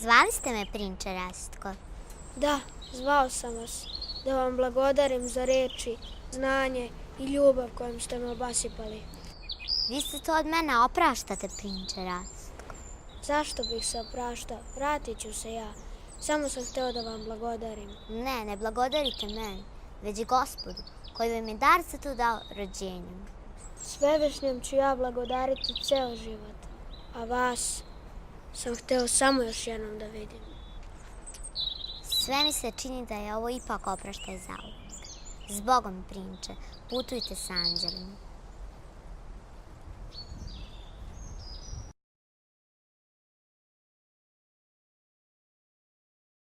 Zvali ste me, prinče Rastko? Da, zvao sam vas da vam blagodarim za reči, znanje i ljubav kojom ste me obasipali. Vi se to od mene opraštate, prinče Rastko. Zašto bih se opraštao? Vratit ću se ja. Samo sam hteo da vam blagodarim. Ne, ne blagodarite meni, već i Gospodu, koji vam je dar za to dao rođenjem. Svevišnjem ću ja blagodariti ceo život, a vas sam hteo samo još jednom da vidim. Sve mi se čini da je ovo ipak opraštaj zauvek. Zbogom, prinče, putujte s anđelima.